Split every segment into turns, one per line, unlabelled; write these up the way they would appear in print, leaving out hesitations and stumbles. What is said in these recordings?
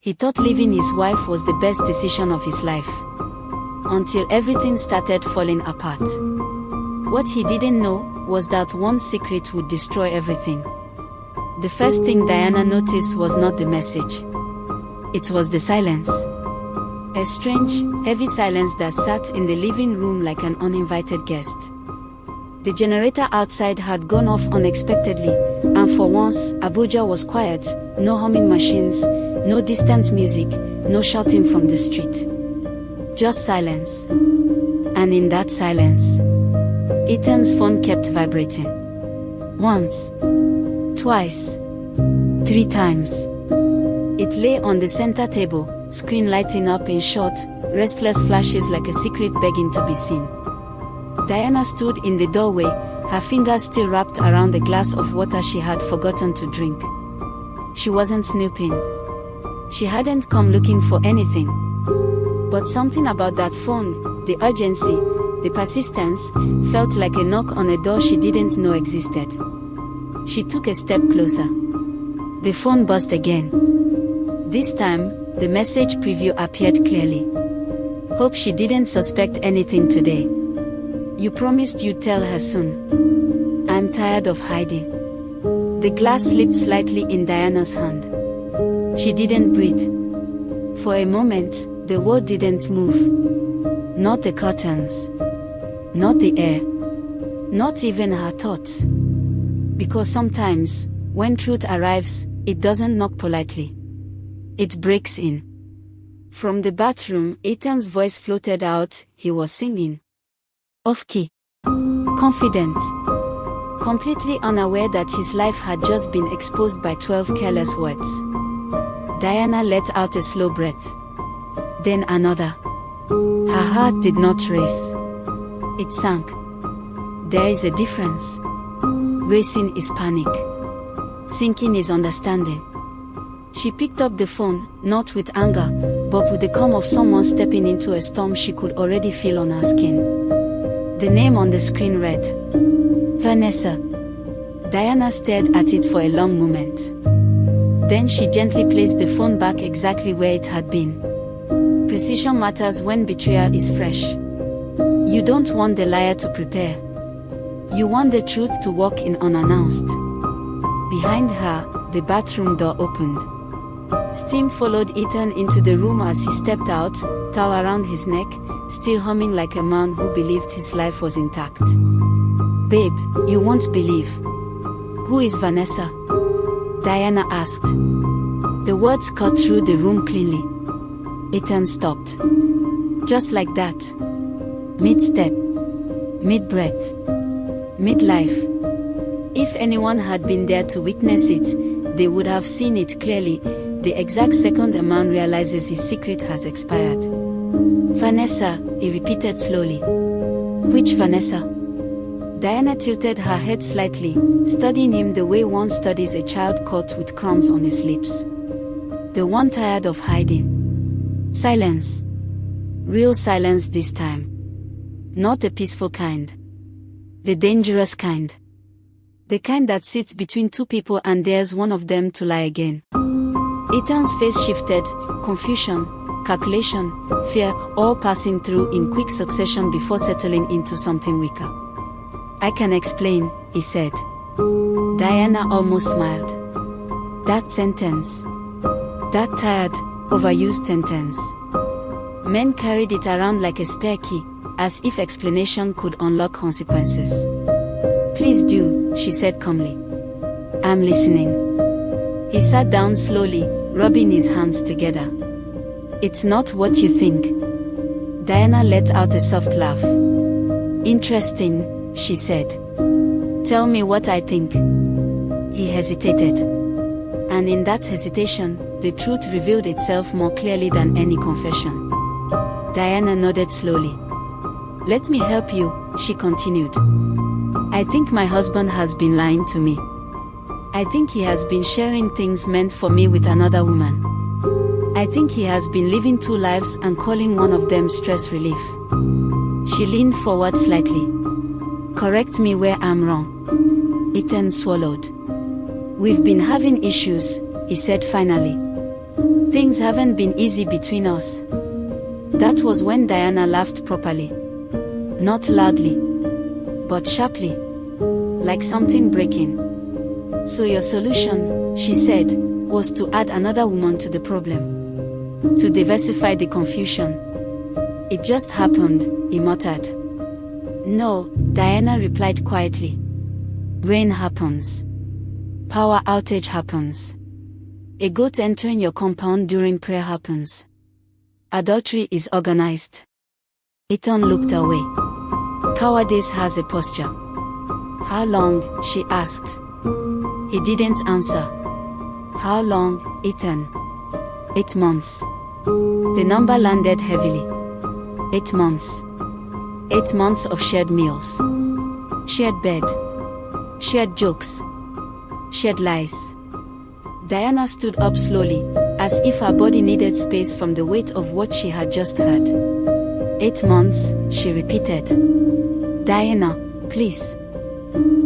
He thought leaving his wife was the best decision of his life. Until everything started falling apart. What he didn't know was that one secret would destroy everything. The first thing Diana noticed was not the message. It was the silence. A strange, heavy silence that sat in the living room like an uninvited guest. The generator outside had gone off unexpectedly, and for once, Abuja was quiet, no humming machines, no distant music, no shouting from the street. Just silence. And in that silence, Ethan's phone kept vibrating. Once, twice, 3 times. It lay on the center table, screen lighting up in short, restless flashes like a secret begging to be seen. Diana stood in the doorway, her fingers still wrapped around the glass of water she had forgotten to drink. She wasn't snooping. She hadn't come looking for anything. But something about that phone, the urgency, the persistence, felt like a knock on a door she didn't know existed. She took a step closer. The phone buzzed again. This time, the message preview appeared clearly. Hope she didn't suspect anything today. You promised you'd tell her soon. I'm tired of hiding. The glass slipped slightly in Diana's hand. She didn't breathe. For a moment, the world didn't move. Not the curtains. Not the air. Not even her thoughts. Because sometimes, when truth arrives, it doesn't knock politely. It breaks in. From the bathroom, Ethan's voice floated out. He was singing. Off-key. Confident. Completely unaware that his life had just been exposed by 12 careless words. Diana let out a slow breath. Then another. Her heart did not race. It sank. There is a difference. Racing is panic. Sinking is understanding. She picked up the phone, not with anger, but with the calm of someone stepping into a storm she could already feel on her skin. The name on the screen read, Vanessa. Diana stared at it for a long moment. Then she gently placed the phone back exactly where it had been. Precision matters when betrayal is fresh. You don't want the liar to prepare. You want the truth to walk in unannounced. Behind her, the bathroom door opened. Steam followed Ethan into the room as he stepped out, towel around his neck, still humming like a man who believed his life was intact. Babe, you won't believe. Who is Vanessa? Diana asked. The words cut through the room cleanly. Ethan stopped. Just like that. Mid-step. Mid-breath. Mid-life. If anyone had been there to witness it, they would have seen it clearly, the exact second a man realizes his secret has expired. Vanessa, he repeated slowly. Which Vanessa? Diana tilted her head slightly, studying him the way one studies a child caught with crumbs on his lips. The one tired of hiding. Silence. Real silence this time. Not the peaceful kind. The dangerous kind. The kind that sits between two people and dares one of them to lie again. Ethan's face shifted, confusion, calculation, fear, all passing through in quick succession before settling into something weaker. I can explain, he said. Diana almost smiled. That sentence. That tired, overused sentence. Men carried it around like a spare key, as if explanation could unlock consequences. Please do, she said calmly. I'm listening. He sat down slowly, rubbing his hands together. It's not what you think. Diana let out a soft laugh. Interesting, she said. Tell me what I think. He hesitated. And in that hesitation, the truth revealed itself more clearly than any confession. Diana nodded slowly. Let me help you, she continued. I think my husband has been lying to me. I think he has been sharing things meant for me with another woman. I think he has been living 2 lives and calling one of them stress relief. She leaned forward slightly. Correct me where I'm wrong. Ethan swallowed. We've been having issues, he said finally. Things haven't been easy between us. That was when Diana laughed properly. Not loudly, but sharply, like something breaking. So your solution, she said, was to add another woman to the problem. To diversify the confusion. It just happened, he muttered. No, Diana replied quietly. Rain happens. Power outage happens. A goat entering your compound during prayer happens. Adultery is organized. Ethan looked away. Cowardice has a posture. How long? She asked. He didn't answer. How long, Ethan? 8 months. The number landed heavily. 8 months. 8 months of shared meals. Shared bed. Shared jokes. Shared lies. Diana stood up slowly, as if her body needed space from the weight of what she had just heard. 8 months, she repeated. Diana, please.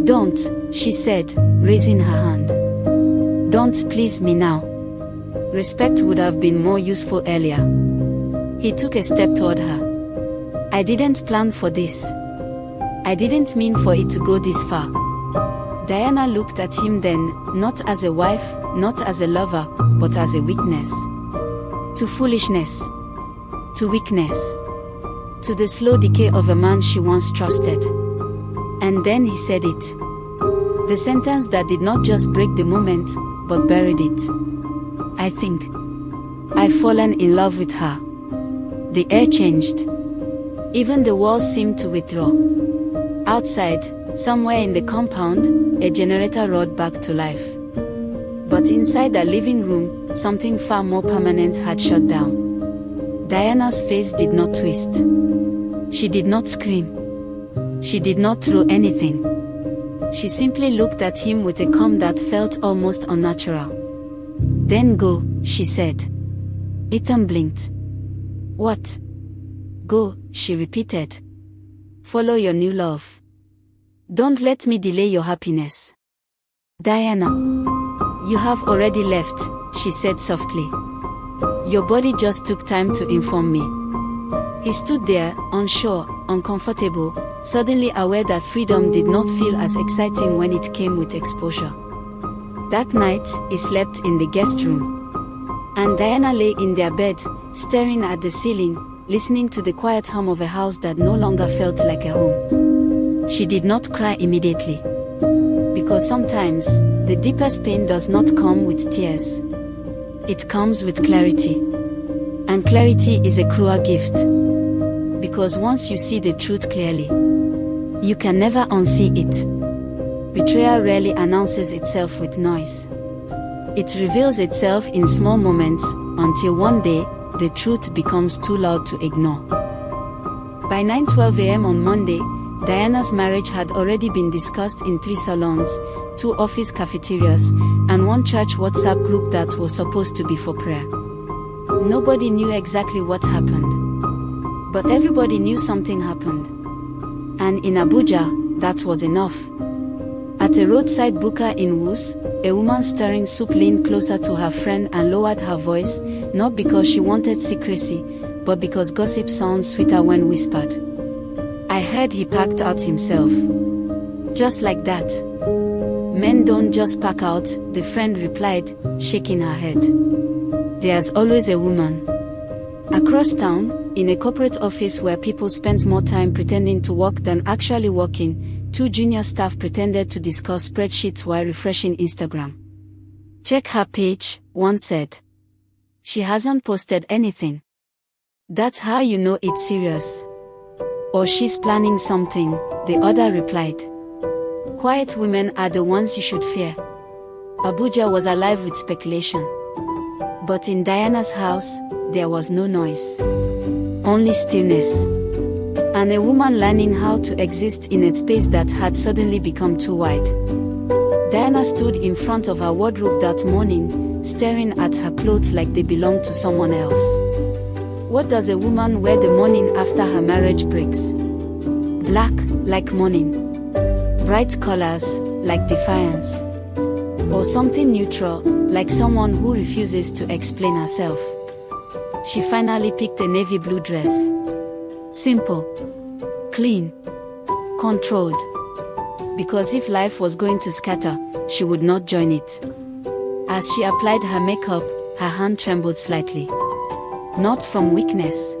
Don't, she said, raising her hand. Don't please me now. Respect would have been more useful earlier. He took a step toward her. I didn't plan for this. I didn't mean for it to go this far. Diana looked at him then, not as a wife, not as a lover, but as a witness. To foolishness. To weakness. To the slow decay of a man she once trusted. And then he said it. The sentence that did not just break the moment, but buried it. I think I've fallen in love with her. The air changed. Even the walls seemed to withdraw. Outside, somewhere in the compound, a generator roared back to life. But inside the living room, something far more permanent had shut down. Diana's face did not twist. She did not scream. She did not throw anything. She simply looked at him with a calm that felt almost unnatural. Then go, she said. Ethan blinked. What? Go, she repeated. Follow your new love. Don't let me delay your happiness. Diana. You have already left, she said softly. Your body just took time to inform me. He stood there, unsure, uncomfortable, suddenly aware that freedom did not feel as exciting when it came with exposure. That night, he slept in the guest room. And Diana lay in their bed, staring at the ceiling, listening to the quiet hum of a house that no longer felt like a home. She did not cry immediately. Because sometimes, the deepest pain does not come with tears. It comes with clarity. And clarity is a cruel gift. Because once you see the truth clearly, you can never unsee it. Betrayal rarely announces itself with noise. It reveals itself in small moments, until one day, the truth becomes too loud to ignore. By 9:12 a.m. on Monday, Diana's marriage had already been discussed in 3 salons, 2 office cafeterias, and 1 church WhatsApp group that was supposed to be for prayer. Nobody knew exactly what happened. But everybody knew something happened. And in Abuja, that was enough. At a roadside buka in Wus, a woman stirring soup leaned closer to her friend and lowered her voice, not because she wanted secrecy, but because gossip sounds sweeter when whispered. I heard he packed out himself. Just like that. Men don't just pack out, the friend replied, shaking her head. There's always a woman. Across town, in a corporate office where people spent more time pretending to work than actually working, 2 junior staff pretended to discuss spreadsheets while refreshing Instagram. Check her page, one said. She hasn't posted anything. That's how you know it's serious. Or she's planning something, the other replied. Quiet women are the ones you should fear. Abuja was alive with speculation. But in Diana's house, there was no noise. Only stillness. And a woman learning how to exist in a space that had suddenly become too wide. Diana stood in front of her wardrobe that morning, staring at her clothes like they belonged to someone else. What does a woman wear the morning after her marriage breaks? Black, like mourning. Bright colors, like defiance. Or something neutral, like someone who refuses to explain herself. She finally picked a navy blue dress. Simple, clean, controlled. Because if life was going to scatter, she would not join it. As she applied her makeup, her hand trembled slightly. Not from weakness,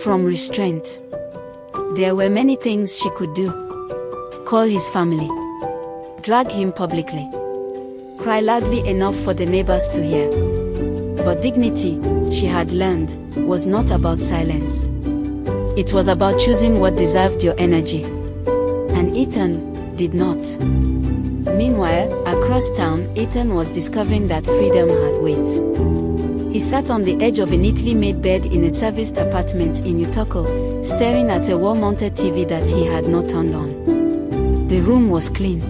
from restraint. There were many things she could do. Call his family. Drag him publicly. Cry loudly enough for the neighbors to hear. But dignity, she had learned, was not about silence. It was about choosing what deserved your energy. And Ethan did not. Meanwhile, across town, Ethan was discovering that freedom had weight. He sat on the edge of a neatly made bed in a serviced apartment in Utoko, staring at a wall-mounted TV that he had not turned on. The room was clean.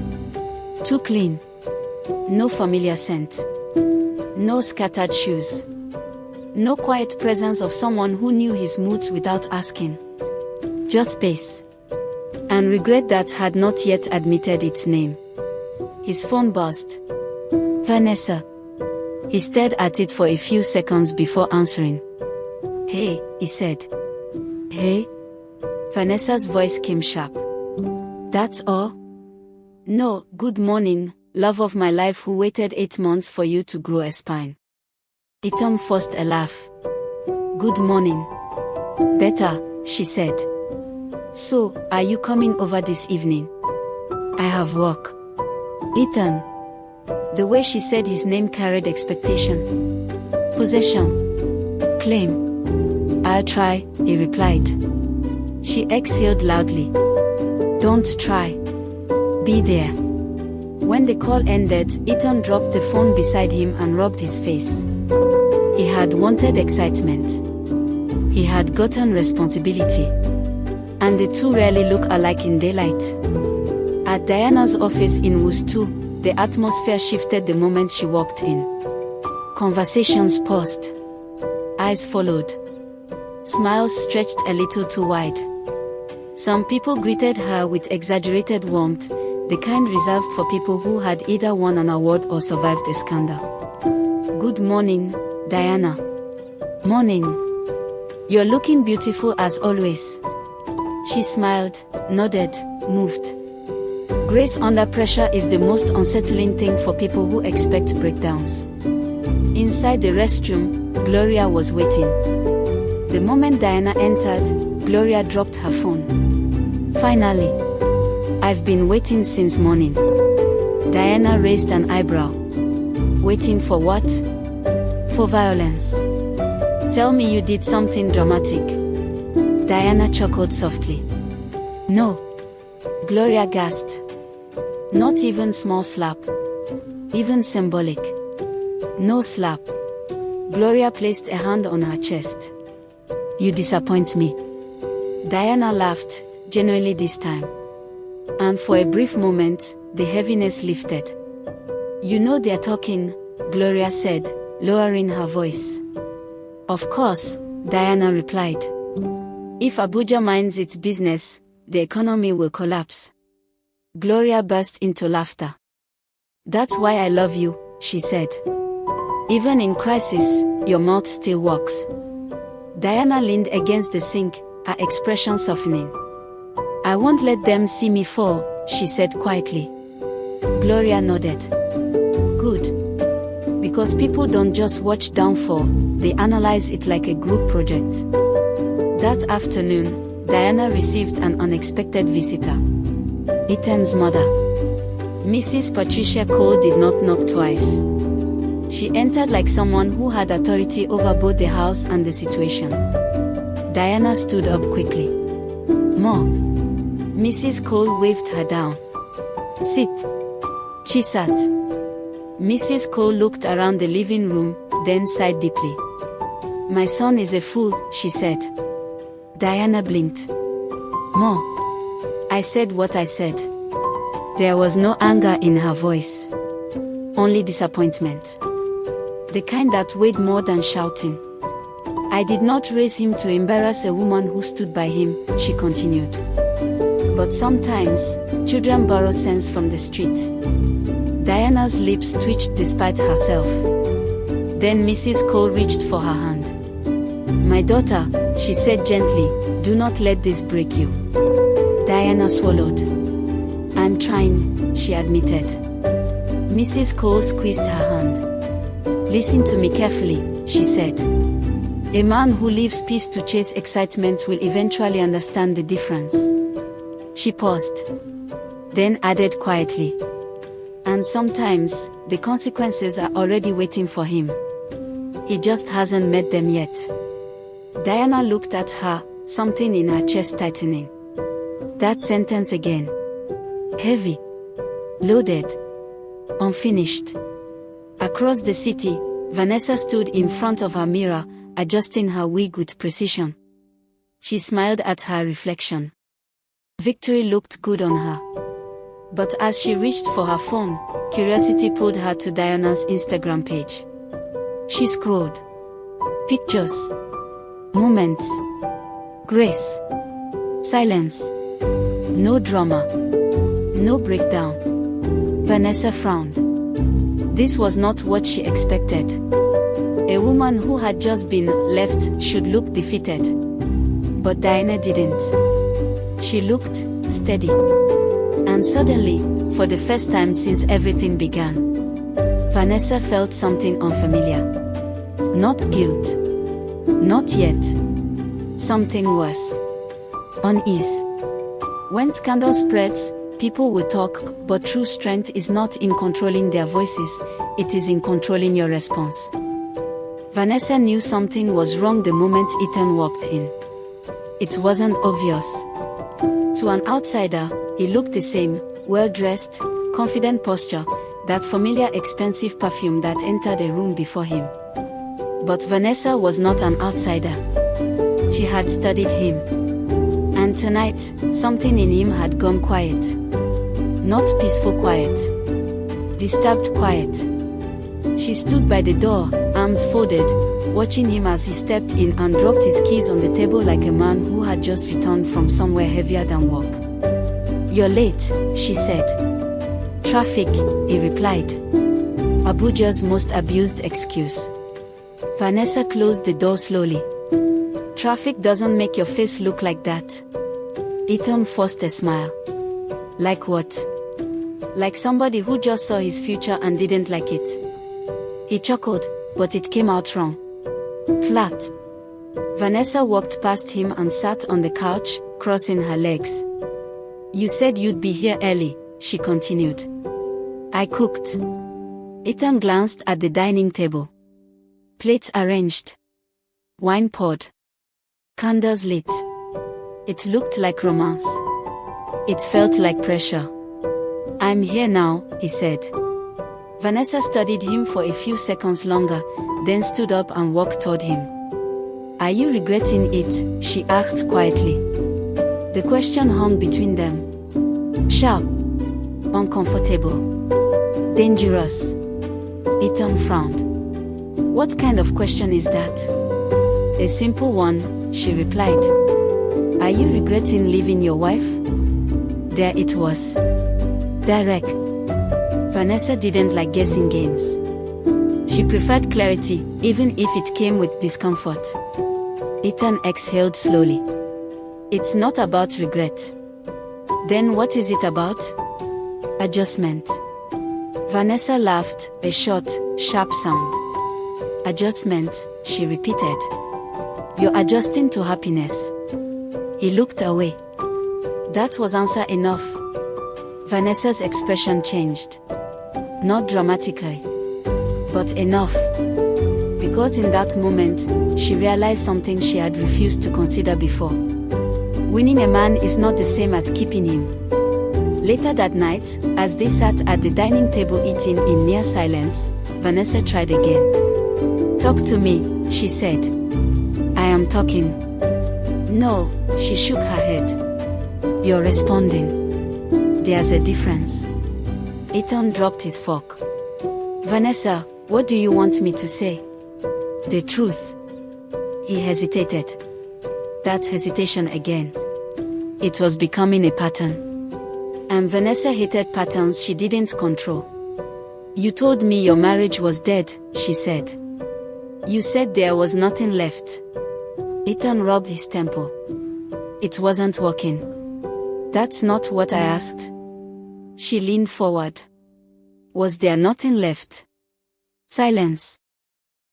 Too clean. No familiar scent. No scattered shoes. No quiet presence of someone who knew his moods without asking. Just space. And regret that had not yet admitted its name. His phone buzzed. Vanessa. He stared at it for a few seconds before answering. Hey, he said. Hey? Vanessa's voice came sharp. That's all? No, good morning, love of my life who waited 8 months for you to grow a spine. Ethan forced a laugh. Good morning. Better, she said. So, are you coming over this evening? I have work. Ethan. The way she said his name carried expectation. Possession. Claim. I'll try, he replied. She exhaled loudly. Don't try. Be there. When the call ended, Ethan dropped the phone beside him and rubbed his face. He had wanted excitement. He had gotten responsibility. And the two rarely look alike in daylight. At Diana's office in Woostu, the atmosphere shifted the moment she walked in. Conversations paused. Eyes followed. Smiles stretched a little too wide. Some people greeted her with exaggerated warmth, the kind reserved for people who had either won an award or survived a scandal. Good morning, Diana. Morning. You're looking beautiful as always. She smiled, nodded, moved. Grace under pressure is the most unsettling thing for people who expect breakdowns. Inside the restroom, Gloria was waiting. The moment Diana entered, Gloria dropped her phone. Finally. I've been waiting since morning. Diana raised an eyebrow. Waiting for what? For violence. Tell me you did something dramatic. Diana chuckled softly. No. Gloria gasped. Not even small slap. Even symbolic. No slap. Gloria placed a hand on her chest. You disappoint me. Diana laughed, genuinely this time. And for a brief moment, the heaviness lifted. You know they're talking, Gloria said, lowering her voice. Of course, Diana replied. If Abuja minds its business, the economy will collapse. Gloria burst into laughter. That's why I love you, she said. Even in crisis, your mouth still works. Diana leaned against the sink, her expression softening. I won't let them see me fall, she said quietly. Gloria nodded. Good. Because people don't just watch downfall, they analyze it like a group project. That afternoon, Diana received an unexpected visitor. Ethan's mother. Mrs. Patricia Cole did not knock twice. She entered like someone who had authority over both the house and the situation. Diana stood up quickly. Ma. Mrs. Cole waved her down. Sit. She sat. Mrs. Cole looked around the living room, then sighed deeply. My son is a fool, she said. Diana blinked. Ma. I said what I said. There was no anger in her voice. Only disappointment. The kind that weighed more than shouting. I did not raise him to embarrass a woman who stood by him, she continued. But sometimes, children borrow sense from the street. Diana's lips twitched despite herself. Then Mrs. Cole reached for her hand. "My daughter," she said gently, "do not let this break you." Diana swallowed. "I'm trying," she admitted. Mrs. Cole squeezed her hand. "Listen to me carefully," she said. "A man who leaves peace to chase excitement will eventually understand the difference." She paused. Then added quietly, "And sometimes, the consequences are already waiting for him. He just hasn't met them yet." Diana looked at her, something in her chest tightening. That sentence again. Heavy. Loaded. Unfinished. Across the city, Vanessa stood in front of her mirror, adjusting her wig with precision. She smiled at her reflection. Victory looked good on her. But as she reached for her phone, curiosity pulled her to Diana's Instagram page. She scrolled. Pictures. Moments. Grace. Silence. No drama. No breakdown. Vanessa frowned. This was not what she expected. A woman who had just been left should look defeated. But Diana didn't. She looked steady. And suddenly, for the first time since everything began, Vanessa felt something unfamiliar. Not guilt. Not yet. Something worse. Unease. When scandal spreads, people will talk, but true strength is not in controlling their voices, it is in controlling your response. Vanessa knew something was wrong the moment Ethan walked in. It wasn't obvious. To an outsider, he looked the same, well-dressed, confident posture, that familiar expensive perfume that entered a room before him. But Vanessa was not an outsider. She had studied him. And tonight, something in him had gone quiet. Not peaceful quiet. Disturbed quiet. She stood by the door, arms folded, watching him as he stepped in and dropped his keys on the table like a man who had just returned from somewhere heavier than work. "You're late," she said. "Traffic," he replied. Abuja's most abused excuse. Vanessa closed the door slowly. "Traffic doesn't make your face look like that." Ethan forced a smile. "Like what?" "Like somebody who just saw his future and didn't like it." He chuckled, but it came out wrong. Flat. Vanessa walked past him and sat on the couch, crossing her legs. "You said you'd be here early," she continued. "I cooked." Ethan glanced at the dining table. Plates arranged. Wine poured. Candles lit. It looked like romance. It felt like pressure. "I'm here now," he said. Vanessa studied him for a few seconds longer, then stood up and walked toward him. "Are you regretting it?" she asked quietly. The question hung between them. Sharp. Uncomfortable. Dangerous. Ethan frowned. "What kind of question is that?" "A simple one," she replied. "Are you regretting leaving your wife?" There it was. Direct. Vanessa didn't like guessing games. She preferred clarity, even if it came with discomfort. Ethan exhaled slowly. "It's not about regret." "Then what is it about?" "Adjustment." Vanessa laughed, a short, sharp sound. "Adjustment," she repeated. "You're adjusting to happiness." He looked away. That was answer enough. Vanessa's expression changed. Not dramatically, but enough. Because in that moment, she realized something she had refused to consider before. Winning a man is not the same as keeping him. Later that night, as they sat at the dining table eating in near silence, Vanessa tried again. "Talk to me," she said. "I am talking." "No," she shook her head. "You're responding. There's a difference." Ethan dropped his fork. "Vanessa, what do you want me to say?" "The truth." He hesitated. That hesitation again. It was becoming a pattern. And Vanessa hated patterns she didn't control. You told me your marriage was dead, she said. You said there was nothing left. Ethan rubbed his temple. It wasn't working. That's not what I asked. She leaned forward. Was there nothing left? Silence.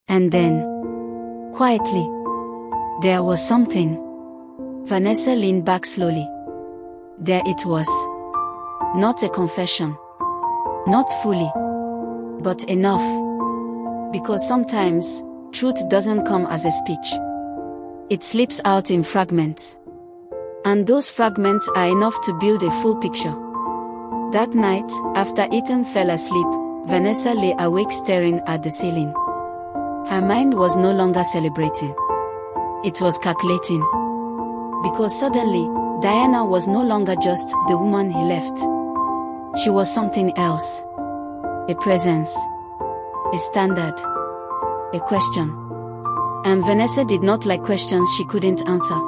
And then, quietly, there was something. Vanessa leaned back slowly. There it was. Not a confession. Not fully. But enough. Because sometimes, truth doesn't come as a speech. It slips out in fragments. And those fragments are enough to build a full picture. That night, after Ethan fell asleep, Vanessa lay awake staring at the ceiling. Her mind was no longer celebrating. It was calculating. Because suddenly, Diana was no longer just the woman he left. She was something else. A presence. A standard. A question. And Vanessa did not like questions she couldn't answer.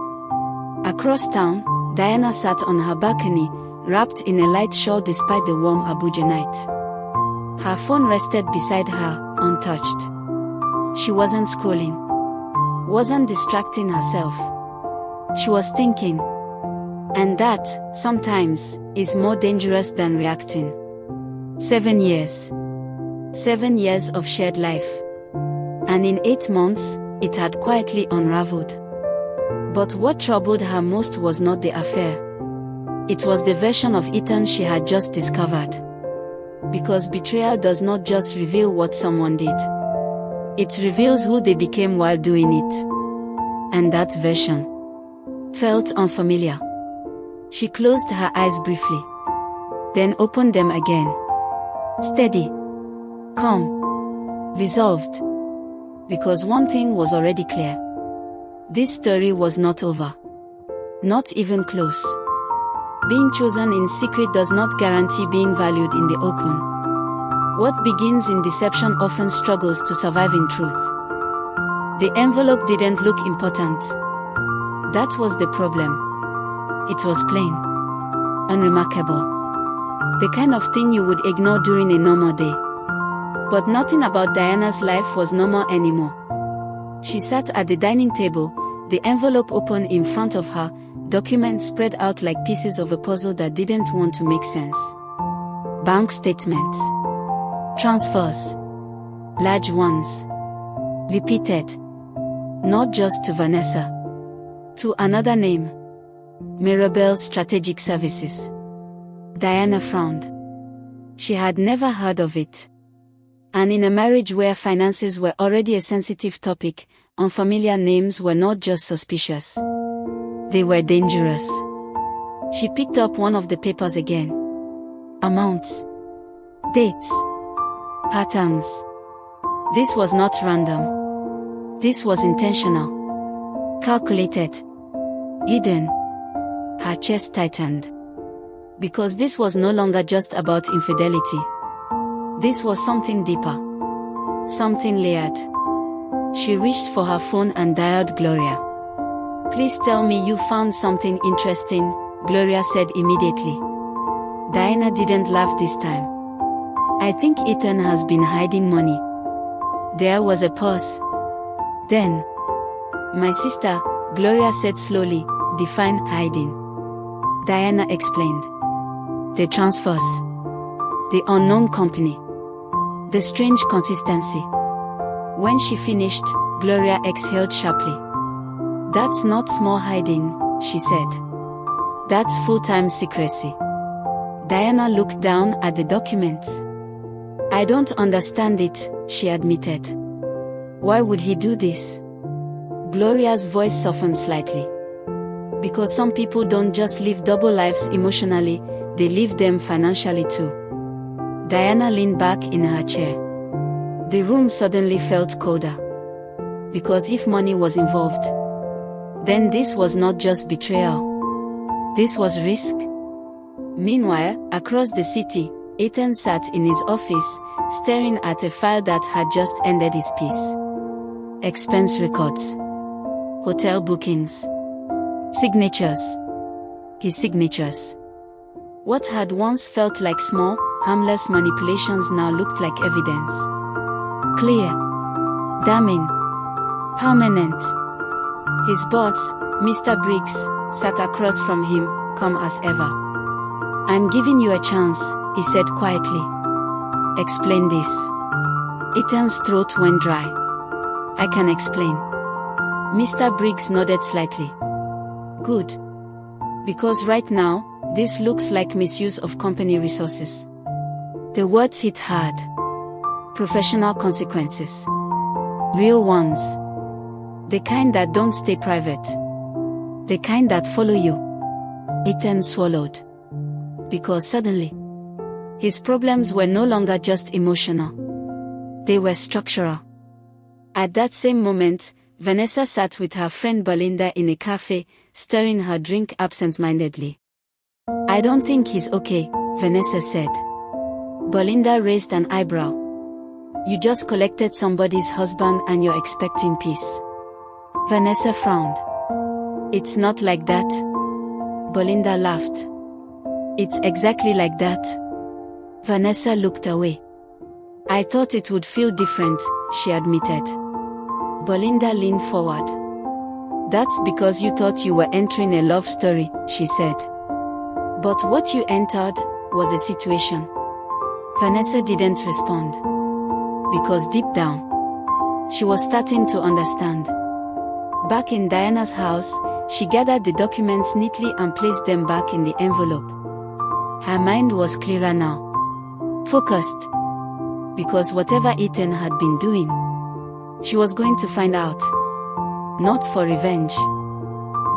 Across town, Diana sat on her balcony, wrapped in a light shawl despite the warm Abuja night. Her phone rested beside her, untouched. She wasn't scrolling. Wasn't distracting herself. She was thinking. And that, sometimes, is more dangerous than reacting. 7 years. 7 years of shared life. And in 8 months, it had quietly unraveled. But what troubled her most was not the affair. It was the version of Ethan she had just discovered. Because betrayal does not just reveal what someone did. It reveals who they became while doing it. And that version felt unfamiliar. She closed her eyes briefly. Then opened them again. Steady. Calm. Resolved. Because one thing was already clear. This story was not over. Not even close. Being chosen in secret does not guarantee being valued in the open. What begins in deception often struggles to survive in truth. The envelope didn't look important. That was the problem. It was plain. Unremarkable. The kind of thing you would ignore during a normal day. But nothing about Diana's life was normal anymore. She sat at the dining table, the envelope open in front of her, documents spread out like pieces of a puzzle that didn't want to make sense. Bank statements. Transfers. Large ones. Repeated. Not just to Vanessa. To another name. Mirabelle Strategic Services. Diana frowned. She had never heard of it. And in a marriage where finances were already a sensitive topic, unfamiliar names were not just suspicious. They were dangerous. She picked up one of the papers again. Amounts. Dates. Patterns. This was not random. This was intentional. Calculated. Hidden. Her chest tightened. Because this was no longer just about infidelity. This was something deeper. Something layered. She reached for her phone and dialed Gloria. Please tell me you found something interesting, Gloria said immediately. Diana didn't laugh this time. I think Ethan has been hiding money. There was a pause. Then, my sister, Gloria said slowly, define hiding. Diana explained. The transfers. The unknown company. The strange consistency. When she finished, Gloria exhaled sharply. That's not small hiding, she said. That's full-time secrecy. Diana looked down at the documents. I don't understand it, she admitted. Why would he do this? Gloria's voice softened slightly. Because some people don't just live double lives emotionally, they live them financially too. Diana leaned back in her chair. The room suddenly felt colder. Because if money was involved, then this was not just betrayal. This was risk. Meanwhile, across the city, Ethan sat in his office, staring at a file that had just ended his piece. Expense records. Hotel bookings. Signatures. His signatures. What had once felt like small, harmless manipulations now looked like evidence. Clear, damning, permanent. His boss, Mr. Briggs, sat across from him, calm as ever. "I'm giving you a chance," he said quietly. "Explain this." Ethan's throat went dry. "I can explain." Mr. Briggs nodded slightly. "Good. Because right now, this looks like misuse of company resources." The words hit hard. Professional consequences. Real ones. The kind that don't stay private. The kind that follow you. Ethan swallowed. Because suddenly, his problems were no longer just emotional. They were structural. At that same moment, Vanessa sat with her friend Belinda in a cafe, stirring her drink absent-mindedly. "I don't think he's okay," Vanessa said. Belinda raised an eyebrow. "You just collected somebody's husband and you're expecting peace." Vanessa frowned. "It's not like that." Belinda laughed. "It's exactly like that." Vanessa looked away. "I thought it would feel different," she admitted. Belinda leaned forward. "That's because you thought you were entering a love story," she said. "But what you entered was a situation." Vanessa didn't respond. Because deep down, she was starting to understand. Back in Diana's house, she gathered the documents neatly and placed them back in the envelope. Her mind was clearer now. Focused. Because whatever Ethan had been doing, she was going to find out. Not for revenge,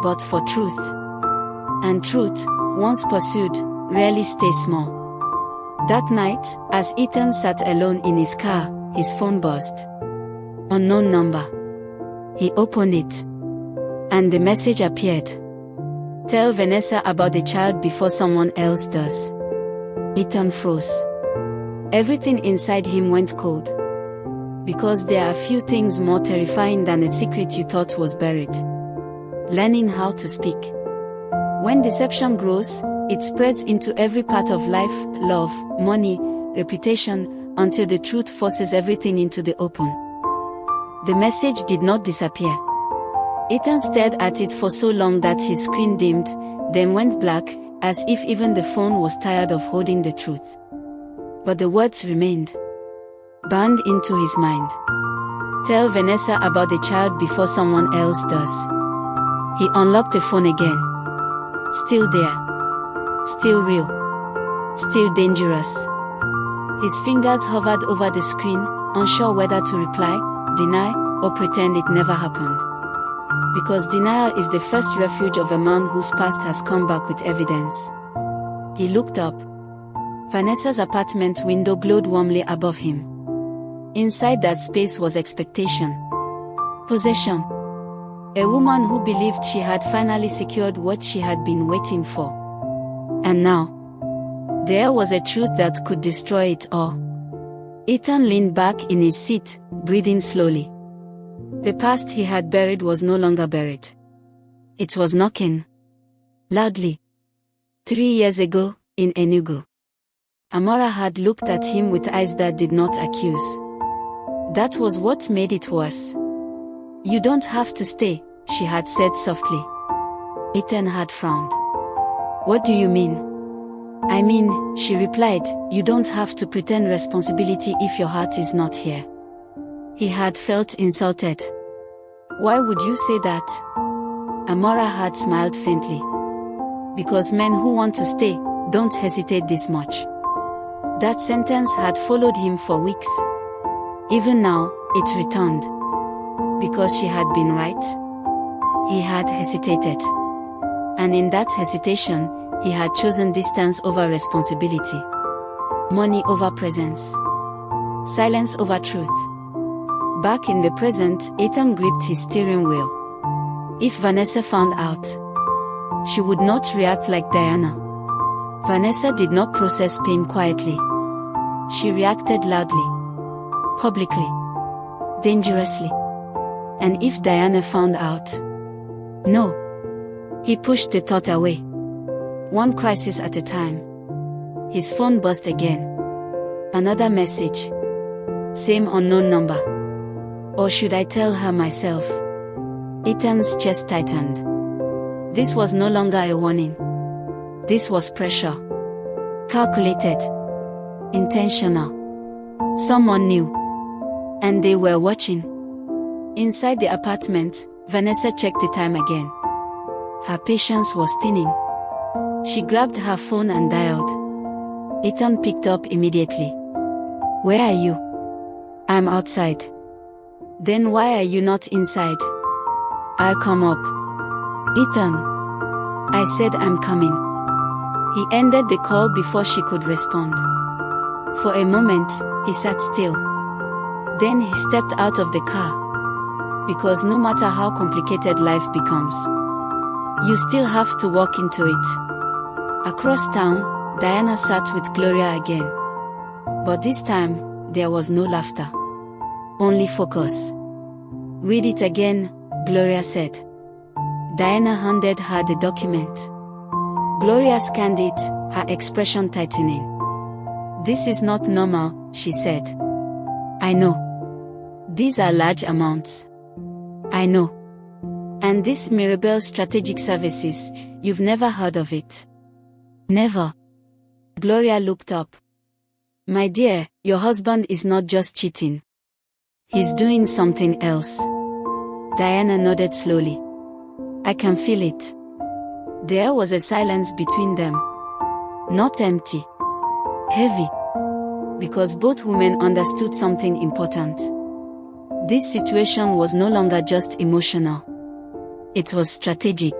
but for truth. And truth, once pursued, rarely stays small. That night, as Ethan sat alone in his car, his phone buzzed. Unknown number. He opened it. And the message appeared. "Tell Vanessa about the child before someone else does." Ethan froze. Everything inside him went cold. Because there are few things more terrifying than a secret you thought was buried. Learning how to speak. When deception grows, it spreads into every part of life, love, money, reputation, until the truth forces everything into the open. The message did not disappear. Ethan stared at it for so long that his screen dimmed, then went black, as if even the phone was tired of holding the truth. But the words remained. Burned into his mind. "Tell Vanessa about the child before someone else does." He unlocked the phone again. Still there. Still real. Still dangerous. His fingers hovered over the screen, unsure whether to reply, deny, or pretend it never happened. Because denial is the first refuge of a man whose past has come back with evidence. He looked up. Vanessa's apartment window glowed warmly above him. Inside that space was expectation. Possession. A woman who believed she had finally secured what she had been waiting for. And now, there was a truth that could destroy it all. Ethan leaned back in his seat, breathing slowly. The past he had buried was no longer buried. It was knocking. Loudly. 3 years ago, in Enugu. Amora had looked at him with eyes that did not accuse. That was what made it worse. "You don't have to stay," she had said softly. Ethan had frowned. "What do you mean?" "I mean," she replied, "you don't have to pretend responsibility if your heart is not here." He had felt insulted. "Why would you say that?" Amora had smiled faintly. "Because men who want to stay, don't hesitate this much." That sentence had followed him for weeks. Even now, it returned. Because she had been right. He had hesitated. And in that hesitation, he had chosen distance over responsibility. Money over presence. Silence over truth. Back in the present, Ethan gripped his steering wheel. If Vanessa found out, she would not react like Diana. Vanessa did not process pain quietly. She reacted loudly. Publicly. Dangerously. And if Diana found out? No. He pushed the thought away. One crisis at a time. His phone buzzed again. Another message. Same unknown number. Or should I tell her myself? Ethan's chest tightened. This was no longer a warning. This was pressure. Calculated. Intentional. Someone knew. And they were watching. Inside the apartment, Vanessa checked the time again. Her patience was thinning. She grabbed her phone and dialed. Ethan picked up immediately. Where are you? I'm outside. Then why are you not inside? I'll come up. Ethan. I said I'm coming. He ended the call before she could respond. For a moment, he sat still. Then he stepped out of the car. Because no matter how complicated life becomes, you still have to walk into it. Across town, Diana sat with Gloria again. But this time, there was no laughter. Only focus. Read it again, Gloria said. Diana handed her the document. Gloria scanned it, her expression tightening. This is not normal, she said. I know. These are large amounts. I know. And this Mirabelle Strategic Services, you've never heard of it. Never. Gloria looked up. My dear, your husband is not just cheating. He's doing something else. Diana nodded slowly. I can feel it. There was a silence between them. Not empty. Heavy. Because both women understood something important. This situation was no longer just emotional. It was strategic.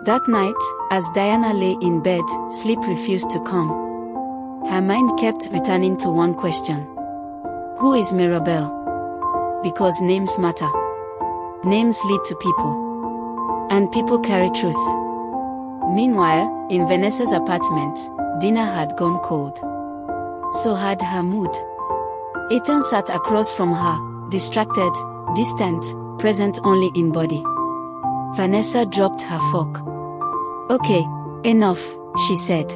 That night, as Diana lay in bed, sleep refused to come. Her mind kept returning to one question. Who is Mirabelle? Because names matter. Names lead to people. And people carry truth. Meanwhile, in Vanessa's apartment, dinner had gone cold. So had her mood. Ethan sat across from her, distracted, distant, present only in body. Vanessa dropped her fork. Okay, enough, she said.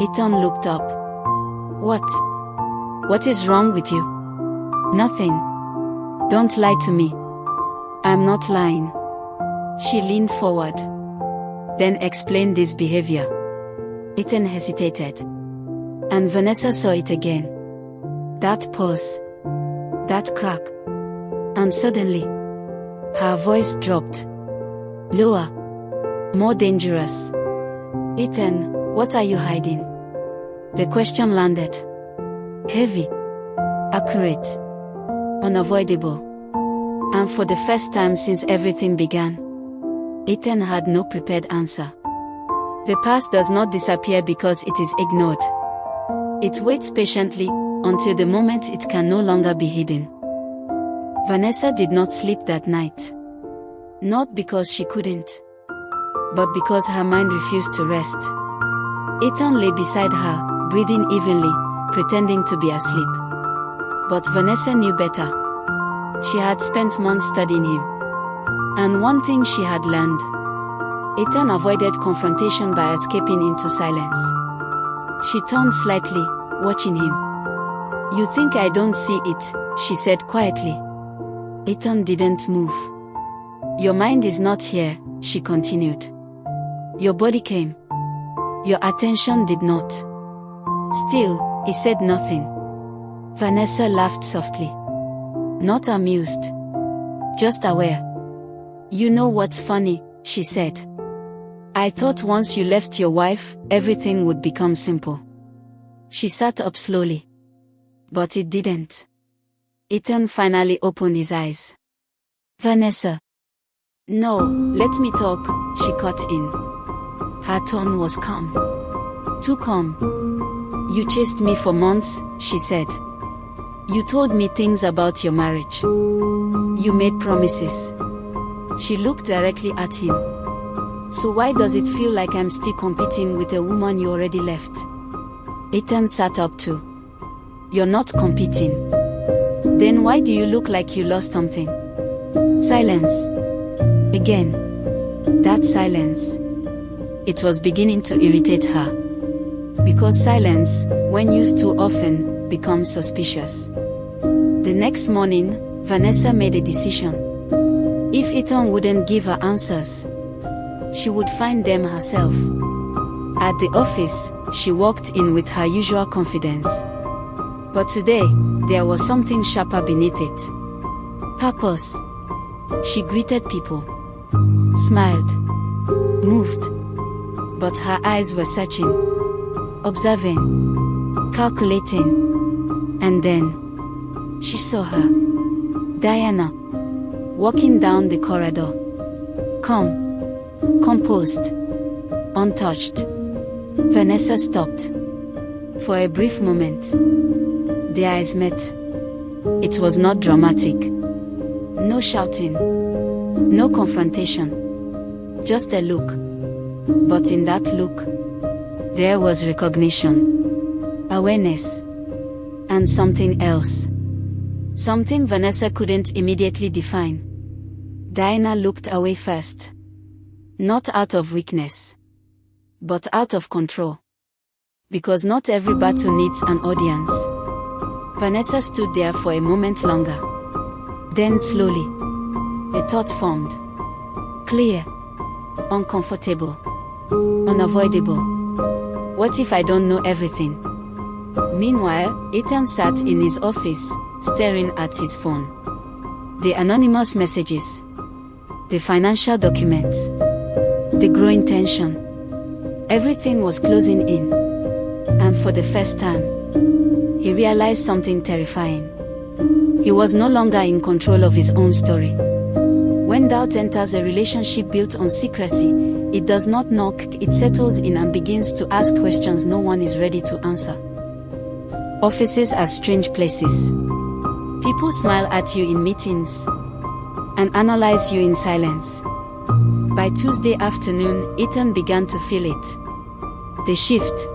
Ethan looked up. What? What is wrong with you? Nothing. Don't lie to me. I'm not lying. She leaned forward. Then explained this behavior. Ethan hesitated. And Vanessa saw it again. That pause. That crack. And suddenly, her voice dropped. Lower. More dangerous. Ethan, what are you hiding? The question landed. Heavy. Accurate. Unavoidable. And for the first time since everything began, Ethan had no prepared answer. The past does not disappear because it is ignored. It waits patiently, until the moment it can no longer be hidden. Vanessa did not sleep that night. Not because she couldn't, but because her mind refused to rest. Ethan lay beside her, breathing evenly, pretending to be asleep. But Vanessa knew better. She had spent months studying him. And one thing she had learned. Ethan avoided confrontation by escaping into silence. She turned slightly, watching him. You think I don't see it, she said quietly. Ethan didn't move. Your mind is not here, she continued. Your body came. Your attention did not. Still, he said nothing. Vanessa laughed softly. Not amused. Just aware. You know what's funny, she said. I thought once you left your wife, everything would become simple. She sat up slowly. But it didn't. Ethan finally opened his eyes. Vanessa. No, let me talk, she cut in. Her tone was calm. Too calm. You chased me for months, she said. You told me things about your marriage. You made promises. She looked directly at him. So why does it feel like I'm still competing with a woman you already left? Ethan sat up too. You're not competing. Then why do you look like you lost something? Silence. Again. That silence. It was beginning to irritate her. Because silence, when used too often, becomes suspicious. The next morning, Vanessa made a decision. If Ethan wouldn't give her answers, she would find them herself. At the office, she walked in with her usual confidence. But today, there was something sharper beneath it. Purpose. She greeted people, smiled, moved, but her eyes were searching, observing, calculating, and then she saw her, Diana, walking down the corridor. Calm, composed, untouched. Vanessa stopped. For a brief moment, their eyes met. It was not dramatic. No shouting, no confrontation, just a look. But in that look, there was recognition, awareness, and something else. Something Vanessa couldn't immediately define. Diana looked away first. Not out of weakness, but out of control. Because not every battle needs an audience. Vanessa stood there for a moment longer. Then slowly, a thought formed. Clear, uncomfortable, unavoidable. What if I don't know everything? Meanwhile, Ethan sat in his office, staring at his phone. The anonymous messages, the financial documents, the growing tension. Everything was closing in. And for the first time, he realized something terrifying. He was no longer in control of his own story. When doubt enters a relationship built on secrecy, it does not knock, it settles in and begins to ask questions no one is ready to answer. Offices are strange places. People smile at you in meetings and analyze you in silence. By Tuesday afternoon, Ethan began to feel it. The shift.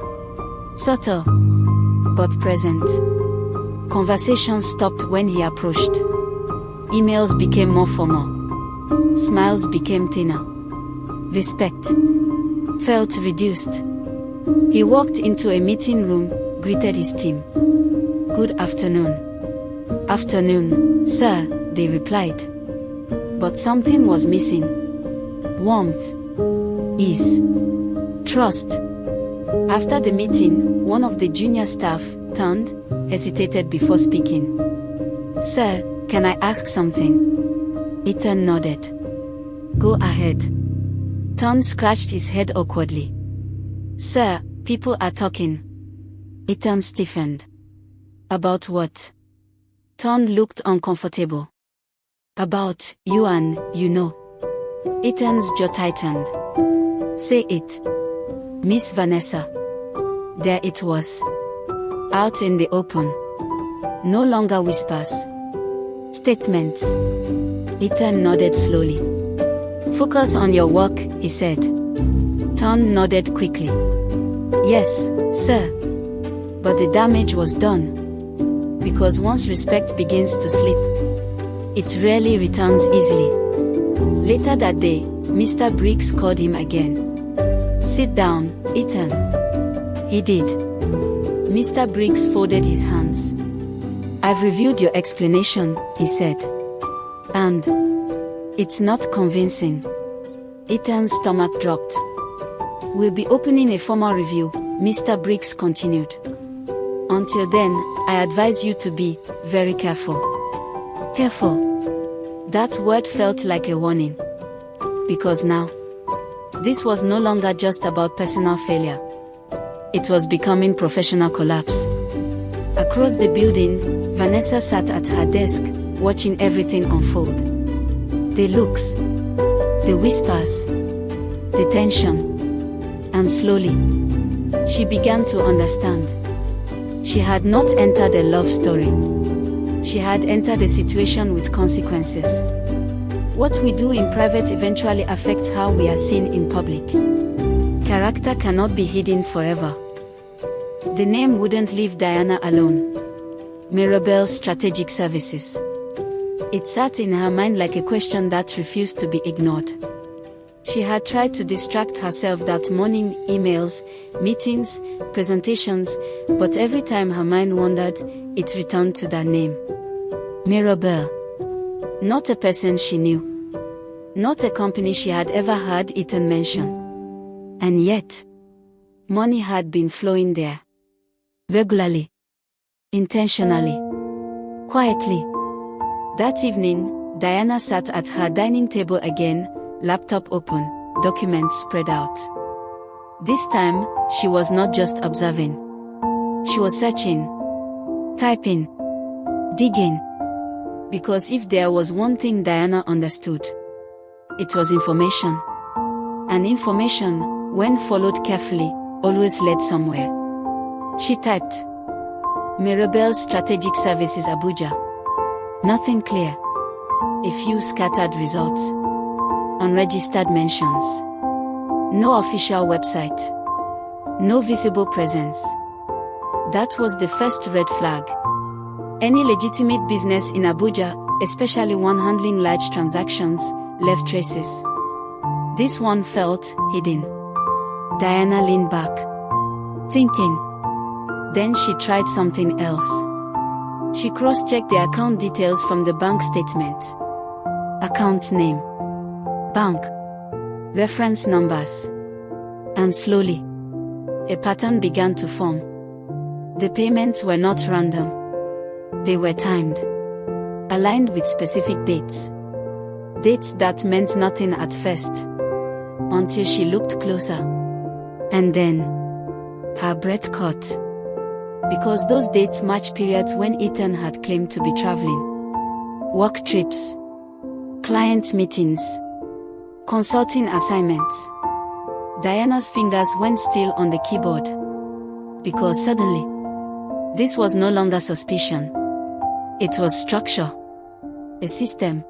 Subtle, but present. Conversations stopped when he approached. Emails became more formal. Smiles became thinner. Respect felt reduced. He walked into a meeting room, greeted his team. Good afternoon. Afternoon, sir, they replied. But something was missing. Warmth, ease, trust. After the meeting, one of the junior staff turned, hesitated before speaking. Sir, can I ask something? Ethan nodded. Go ahead. Tom scratched his head awkwardly. Sir, people are talking. Ethan stiffened. About what? Tom looked uncomfortable. About you and, you know. Ethan's jaw tightened. Say it. Miss Vanessa. There it was. Out in the open. No longer whispers. Statements. Ethan nodded slowly. Focus on your work, he said. Tom nodded quickly. Yes, sir. But the damage was done. Because once respect begins to slip, it rarely returns easily. Later that day, Mr. Briggs called him again. Sit down, Ethan. He did. Mr. Briggs folded his hands. I've reviewed your explanation, he said. And it's not convincing. Ethan's stomach dropped. We'll be opening a formal review, Mr. Briggs continued. Until then, I advise you to be very careful. Careful. That word felt like a warning. Because now, this was no longer just about personal failure. It was becoming professional collapse. Across the building, Vanessa sat at her desk, watching everything unfold. The looks, the whispers, the tension. And slowly, she began to understand. She had not entered a love story. She had entered a situation with consequences. What we do in private eventually affects how we are seen in public. Character cannot be hidden forever. The name wouldn't leave Diana alone. Mirabelle Strategic Services. It sat in her mind like a question that refused to be ignored. She had tried to distract herself that morning, emails, meetings, presentations, but every time her mind wandered, it returned to that name. Mirabelle. Not a person she knew. Not a company she had ever heard Ethan mention. And yet, money had been flowing there. Regularly. Intentionally. Quietly. That evening, Diana sat at her dining table again, laptop open, documents spread out. This time, she was not just observing. She was searching, typing, digging. Because if there was one thing Diana understood, it was information. And information, when followed carefully, always led somewhere. She typed, Mirabelle Strategic Services Abuja. Nothing clear. A few scattered results. Unregistered mentions. No official website. No visible presence. That was the first red flag. Any legitimate business in Abuja, especially one handling large transactions, left traces. This one felt hidden. Diana leaned back, thinking. Then she tried something else. She cross-checked the account details from the bank statement. Account name, bank, reference numbers. And slowly, a pattern began to form. The payments were not random. They were timed, aligned with specific dates. Dates that meant nothing at first, until she looked closer. And then, her breath caught. Because those dates matched periods when Ethan had claimed to be traveling. Work trips, client meetings, consulting assignments. Diana's fingers went still on the keyboard. Because suddenly, this was no longer suspicion. It was structure. A system.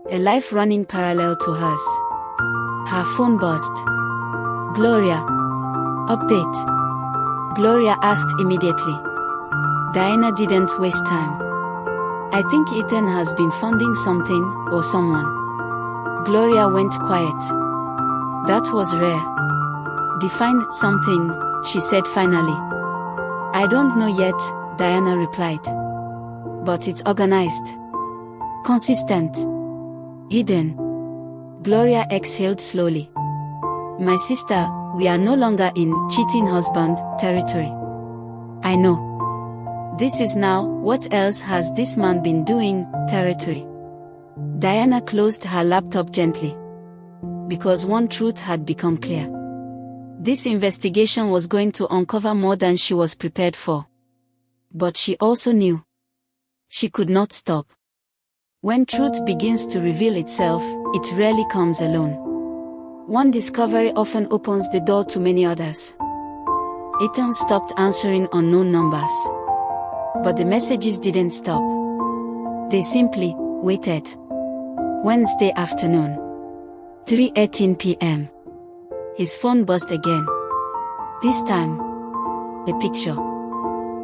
A life running parallel to hers. Her phone buzzed. Gloria. Update. Gloria asked immediately. Diana didn't waste time. I think Ethan has been funding something or someone. Gloria went quiet. That was rare. Define something, she said finally. I don't know yet, Diana replied. But it's organized. Consistent. Hidden. Gloria exhaled slowly. My sister, we are no longer in cheating husband territory. I know. This is now, what else has this man been doing, territory. Diana closed her laptop gently. Because one truth had become clear. This investigation was going to uncover more than she was prepared for. But she also knew. She could not stop. When truth begins to reveal itself, it rarely comes alone. One discovery often opens the door to many others. Ethan stopped answering unknown numbers. But the messages didn't stop. They simply waited. Wednesday afternoon. 3:18 p.m. His phone buzzed again. This time, a picture.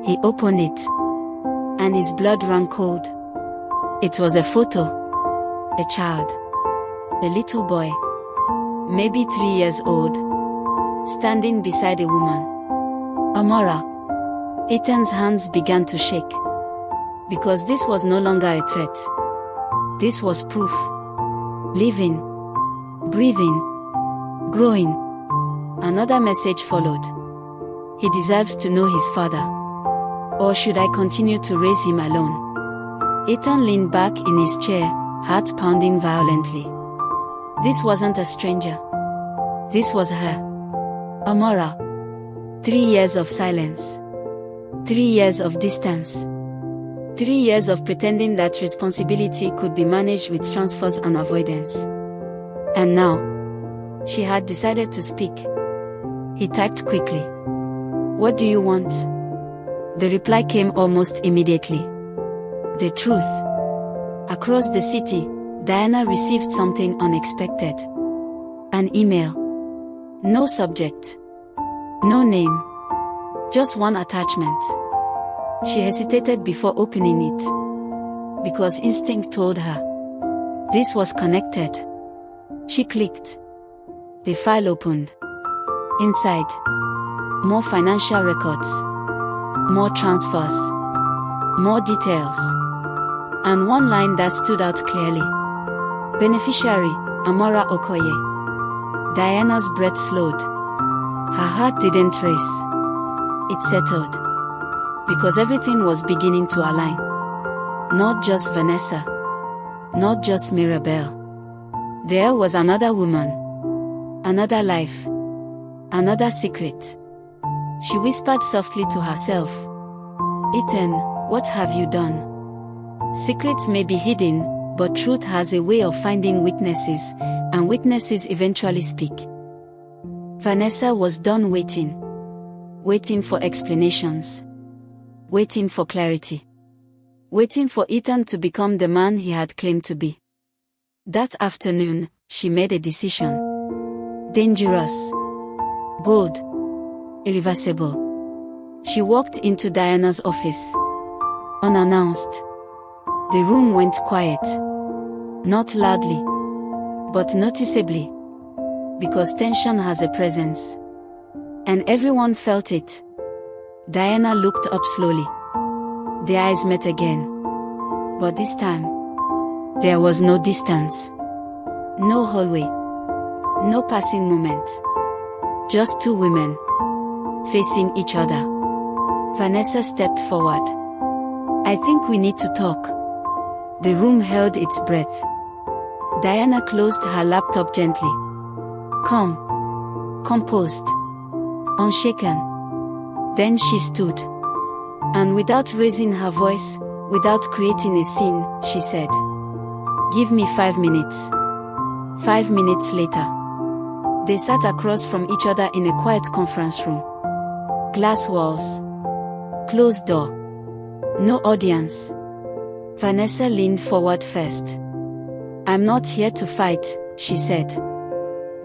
He opened it. And his blood ran cold. It was a photo. A child. A little boy. Maybe 3 years old. Standing beside a woman. Amora. Ethan's hands began to shake. Because this was no longer a threat. This was proof. Living. Breathing. Growing. Another message followed. He deserves to know his father. Or should I continue to raise him alone? Ethan leaned back in his chair, heart pounding violently. This wasn't a stranger. This was her. Amora. 3 years of silence. 3 years of distance. 3 years of pretending that responsibility could be managed with transfers and avoidance. And now, she had decided to speak. He typed quickly. What do you want? The reply came almost immediately. The truth. Across the city, Diana received something unexpected. An email. No subject. No name. Just one attachment. She hesitated before opening it. Because instinct told her. This was connected. She clicked. The file opened. Inside, more financial records, more transfers, more details, and one line that stood out clearly. Beneficiary, Amora Okoye. Diana's breath slowed. Her heart didn't race. It settled. Because everything was beginning to align. Not just Vanessa. Not just Mirabelle. There was another woman. Another life. Another secret. She whispered softly to herself. Ethan, what have you done? Secrets may be hidden, but truth has a way of finding witnesses, and witnesses eventually speak. Vanessa was done waiting. Waiting for explanations. Waiting for clarity. Waiting for Ethan to become the man he had claimed to be. That afternoon, she made a decision. Dangerous. Bold. Irreversible. She walked into Diana's office. Unannounced. The room went quiet. Not loudly, but noticeably. Because tension has a presence. And everyone felt it. Diana looked up slowly. Their eyes met again. But this time, there was no distance. No hallway. No passing moment. Just two women. Facing each other. Vanessa stepped forward. I think we need to talk. The room held its breath. Diana closed her laptop gently. Calm. Composed. Unshaken. Then she stood. And without raising her voice, without creating a scene, she said, "Give me 5 minutes." 5 minutes later, they sat across from each other in a quiet conference room. Glass walls. Closed door. No audience. Vanessa leaned forward first. "I'm not here to fight," she said.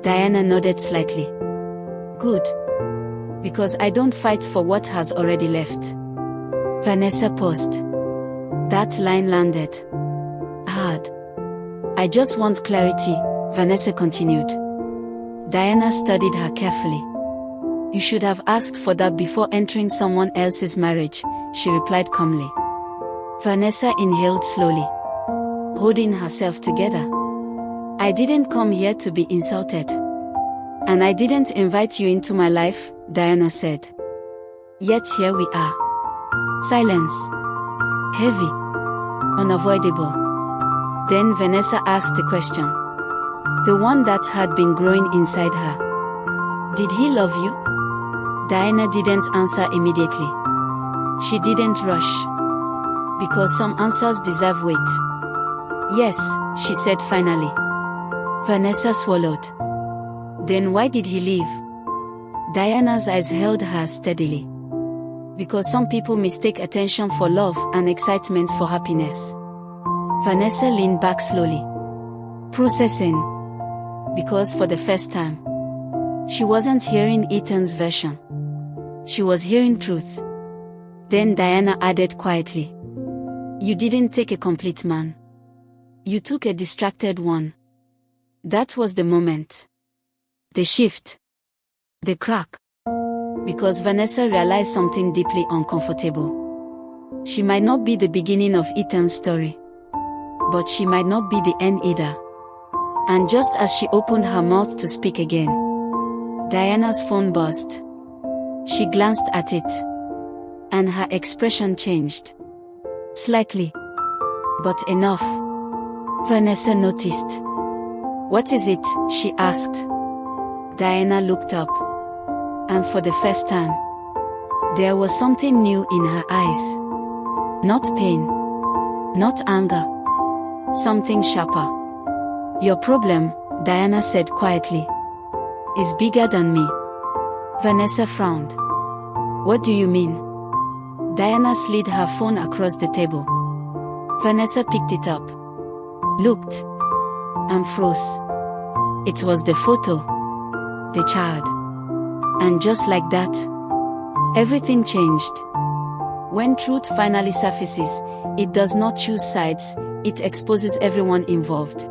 Diana nodded slightly. "Good. Because I don't fight for what has already left." Vanessa paused. That line landed hard. "I just want clarity," Vanessa continued. Diana studied her carefully. "You should have asked for that before entering someone else's marriage," she replied calmly. Vanessa inhaled slowly, holding herself together. "I didn't come here to be insulted. And I didn't invite you into my life," Diana said. Yet here we are. Silence. Heavy. Unavoidable. Then Vanessa asked the question. The one that had been growing inside her. "Did he love you?" Diana didn't answer immediately. She didn't rush. Because some answers deserve wait. "Yes," she said finally. Vanessa swallowed. "Then why did he leave?" Diana's eyes held her steadily. "Because some people mistake attention for love and excitement for happiness." Vanessa leaned back slowly. Processing. Because for the first time, she wasn't hearing Ethan's version. She was hearing truth. Then Diana added quietly. "You didn't take a complete man. You took a distracted one." That was the moment. The shift. The crack. Because Vanessa realized something deeply uncomfortable. She might not be the beginning of Ethan's story. But she might not be the end either. And just as she opened her mouth to speak again, Diana's phone buzzed. She glanced at it. And her expression changed. Slightly. But enough. Vanessa noticed. "What is it?" she asked. Diana looked up. And for the first time, there was something new in her eyes. Not pain. Not anger. Something sharper. "Your problem," Diana said quietly, "is bigger than me." Vanessa frowned. "What do you mean?" Diana slid her phone across the table. Vanessa picked it up. Looked. And froze. It was the photo. The child. And just like that, everything changed. When truth finally surfaces, it does not choose sides, it exposes everyone involved.